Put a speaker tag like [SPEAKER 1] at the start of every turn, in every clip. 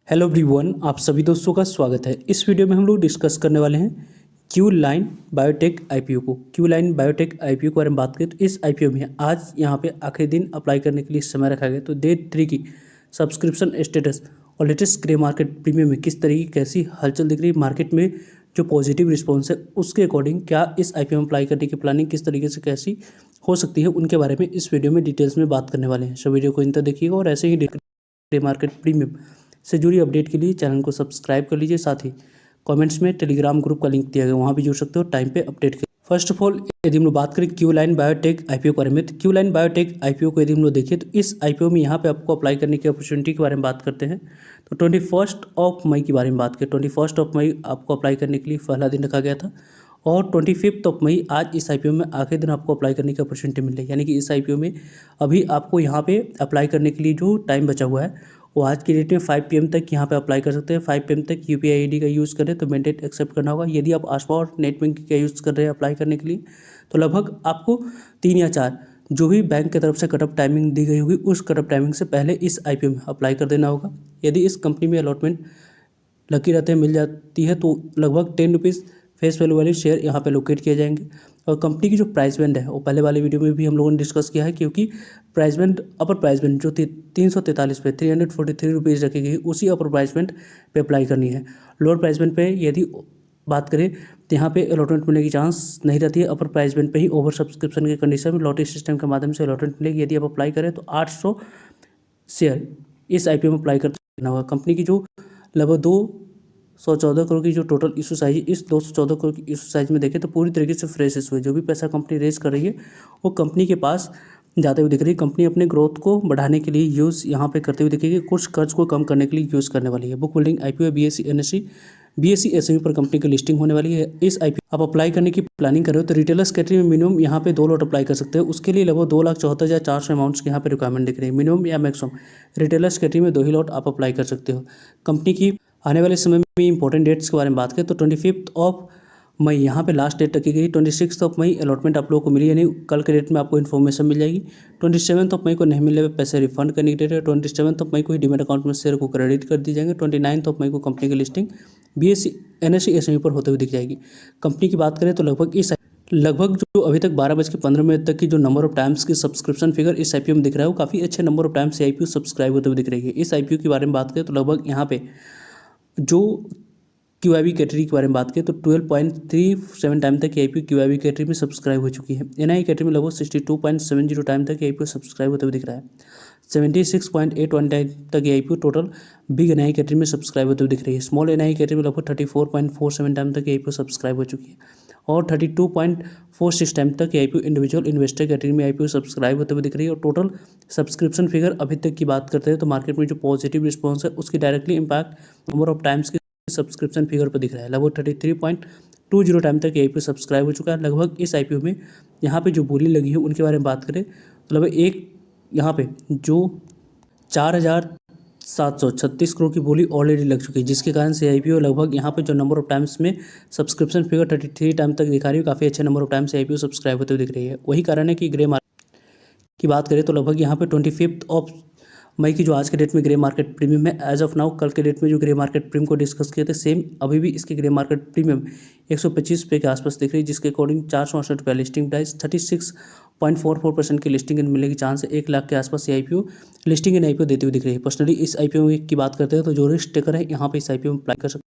[SPEAKER 1] Hello everyone, आप सभी दोस्तों का स्वागत है। इस वीडियो में हम लोग डिस्कस करने वाले हैं क्यू लाइन बायोटेक आईपीओ को। क्यू लाइन बायोटेक आईपीओ के बारे में बात करें तो इस आईपीओ में आज यहाँ पे आखिरी दिन अप्लाई करने के लिए समय रखा गया। तो डे 3 की सब्सक्रिप्शन स्टेटस और लेटेस्ट ग्रे मार्केट प्रीमियम में किस तरीके कैसी हलचल दिख रही है, मार्केट में जो पॉजिटिव रिस्पॉन्स है उसके अकॉर्डिंग क्या इस आईपीओ में अप्लाई करने की प्लानिंग किस तरीके से कैसी हो सकती है, उनके बारे में इस वीडियो में डिटेल्स में बात करने वाले हैं। सो वीडियो को इन तक देखिएगा और ऐसे ही ग्रे मार्केट प्रीमियम से जुड़ी अपडेट के लिए चैनल को सब्सक्राइब कर लीजिए। साथ ही कमेंट्स में टेलीग्राम ग्रुप का लिंक दिया गया, वहाँ भी जुड़ सकते हो टाइम पे अपडेट के। फर्स्ट ऑफ ऑल यदि हम लोग बात करें क्यू लाइन बायोटेक आईपीओ के बारे में, तो क्यू लाइन बायोटेक आईपीओ को यदि हम लोग देखिए तो इस आईपीओ में यहाँ पे आपको अप्लाई करने की अपॉर्चुनिटी के बारे में बात करते हैं। तो 21 मई के बारे में बात करें, 21 मई आपको अप्लाई करने के लिए पहला दिन रखा गया था और 25 मई आज इस आईपीओ में आखिरी दिन आपको अप्लाई करने की अपॉर्चुनिटी मिल रही है। यानी कि इस आईपीओ में अभी आपको यहाँ पे अप्लाई करने के लिए जो टाइम बचा हुआ है वो आज की डेट में 5 PM तक यहाँ पे अप्लाई कर सकते हैं। 5 PM तक यूपीआई आईडी का यूज़ करें तो मैंडेट एक्सेप्ट करना होगा। यदि आप आसपा और नेट बैंकिंग का यूज़ कर रहे हैं अप्लाई करने के लिए तो लगभग आपको 3 या 4 जो भी बैंक की तरफ से कट ऑफ टाइमिंग दी गई होगी उस कट ऑफ टाइमिंग से पहले इस आईपीओ में अप्लाई कर देना होगा। यदि इस कंपनी में अलॉटमेंट लकी रहते हैं मिल जाती है तो लगभग 10 रुपीज़ फेस वैल्यू वाले शेयर यहाँ पे लोकेट किए जाएंगे। और कंपनी की जो प्राइस बैंड है वो पहले वाले वीडियो में भी हम लोगों ने डिस्कस किया है, क्योंकि प्राइस बैंड अपर प्राइस बैंड जो 343 पे 343 रुपीज़ रखी गई उसी अपर प्राइस बैंड पे अप्लाई करनी है। लोअर प्राइस बैंड पे यदि बात करें तो यहाँ पे अलॉटमेंट मिलने की चांस नहीं रहती है। अपर प्राइस बैंड पे ही ओवर सब्सक्रिप्शन के कंडीशन में लॉटरी सिस्टम के माध्यम से अलॉटमेंट मिलेगी। यदि आप अप्लाई करें तो 800 शेयर इस आईपीओ में अप्लाई करना होगा। कंपनी की जो लगभग 214 करोड़ की जो टोटल इशू साइज है, इस 214 करोड़ की इशू साइज में देखें तो पूरी तरीके से फ्रेश इशू है। जो भी पैसा कंपनी रेज कर रही है वो कंपनी के पास जाते हुए दिख रही है। कंपनी अपने ग्रोथ को बढ़ाने के लिए यूज़ यहाँ पे करते हुए दिखेगी, कुछ कर्ज को कम करने के लिए यूज़ करने वाली है। Book building IPO BSE NSE BSE SME पर कंपनी की लिस्टिंग होने वाली है। इस आईपीओ आप अप्लाई करने की प्लानिंग कर रहे हो तो रिटेलर्स कैटेगरी में मिनिमम यहाँ पे 2 लॉट अप्लाई कर सकते हो। उसके लिए लगभग 2,74,400 अमाउंट्स की यहाँ पे रिक्वायरमेंट दिख रही है। मिनिमम या मैक्सिमम रिटेलर्स कैटेगरी में 2 ही लॉट आप अप्लाई कर सकते हो। कंपनी की आने वाले समय में इंपॉर्टेंट डेट्स के बारे में बात करें तो 25 मई यहाँ पे लास्ट डेट रखी गई। 26 मई अलॉटमेंट आप लोगों को मिली, यानी कल के डेट में आपको इन्फॉर्मेशन मिल जाएगी। 27 मई को नहीं मिलने पर पैसे रिफंड करने की डेट है। 27 मई को ही डीमेट अकाउंट में शेयर को क्रेडिट कर दी जाएंगे। 29 मई को कंपनी की लिस्टिंग बीएसई एनएसई एसएमई पर होते हुए दिख जाएगी। कंपनी की बात करें तो लगभग जो अभी तक 12:15 तक की जो नंबर ऑफ टाइम्स की सब्सक्रिप्शन फिगर इस आईपीओ में दिख रहा है वो काफ़ी अच्छे number of times IPO subscribe होते हुए दिख रही है। इस आईपीओ के बारे में बात करें तो लगभग यहाँ पे जो क्यूआईबी कैटेगरी के बारे में बात करें तो 12.37 टाइम तक आईपीओ क्यूआईबी कैटेगरी में सब्सक्राइब हो चुकी है। एनआई कैटेगरी में लगभग 62.70 टाइम तक आईपीओ सब्सक्राइब होते हुए दिख रहा है। 76.81 टाइम तक IPO total big NI category में सब्सक्राइब होते हुए दिख रही है। स्मॉल एनआई कैटेगरी में लगभग 34.47 टाइम तक आईपीओ सब्सक्राइब हो चुकी है और 32.46 टाइम तक आईपीओ इंडिविजुअल इन्वेस्टर कैटेगरी में आईपीओ सब्सक्राइब होते हुए दिख रही है। और टोटल सब्सक्रिप्शन फिगर अभी तक की बात करते हैं तो मार्केट में जो पॉजिटिव रिस्पॉन्स है उसकी directly impact number of times की सब्सक्रिप्शन फिगर पर दिख रहा है। लगभग 33.20 टाइम तक आईपीओ सब्सक्राइब हो चुका है। लगभग इस आईपीओ में यहाँ पे जो बोली लगी है उनके बारे में बात करें तो लगभग यहाँ पे जो 4,736 करोड़ की बोली ऑलरेडी लग चुकी है, जिसके कारण से आईपीओ लगभग यहाँ पे जो नंबर ऑफ टाइम्स में सब्सक्रिप्शन फिगर 33 टाइम तक दिखा रही है, काफ़ी अच्छे number of times IPO subscribe होते हुए दिख रही है। वही कारण है कि ग्रे मार्केट की बात करें तो लगभग यहाँ पे 25 मई की जो आज के डेट में ग्रे मार्केट प्रीमियम है, एज ऑफ नाउ कल के डेट में जो ग्रे मार्केट प्रीमियम को डिस्कस किए थे सेम अभी भी इसकी ग्रे मार्केट प्रीमियम 125 रुपये के आसपास दिख रही है, जिसके अकॉर्डिंग 468 रुपये लिस्टिंग प्राइस 36.44% की लिस्टिंग इन मिलने की चांस है। 1 लाख के आसपास ये आईपीओ लिस्टिंग इन आईपीओ देती हुई दिख रही है। पर्सनली इस आईपीओ की बात करते हैं तो जो रिस्क टेकर है यहाँ पे इस आईपीओ में अप्लाई कर सकते हैं।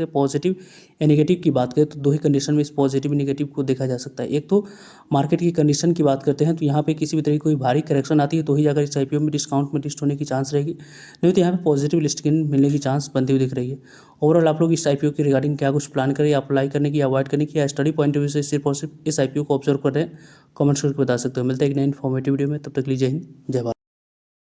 [SPEAKER 1] पॉजिटिव या नेगेटिव की बात करें तो 2 ही कंडीशन में इस पॉजिटिव नेगेटिव को देखा जा सकता है। एक तो मार्केट की कंडीशन की बात करते हैं तो यहाँ पे किसी भी तरह की कोई भारी करेक्शन आती है तो ही जाकर इस आईपीओ में डिस्काउंट में लिस्ट होने की चांस रहेगी, नहीं तो यहाँ पे पॉजिटिव लिस्टिंग मिलने की चांस बनती हुई दिख रही है। ओवरऑल आप लोग इस आईपीओ के रिगार्डिंग क्या कुछ प्लान करें, अप्लाई करने की, अवॉइड करने की, या स्टडी पॉइंट ऑफ व्यू से सिर्फ और सिर्फ इस आईपीओ को ऑब्जर्व कर रहे हैं, कमेंट्स करके बता सकते हो। मिलते हैं एक नए इन्फॉर्मेटिव वीडियो में, तब तक लीजिए जय हिंद जय भारत।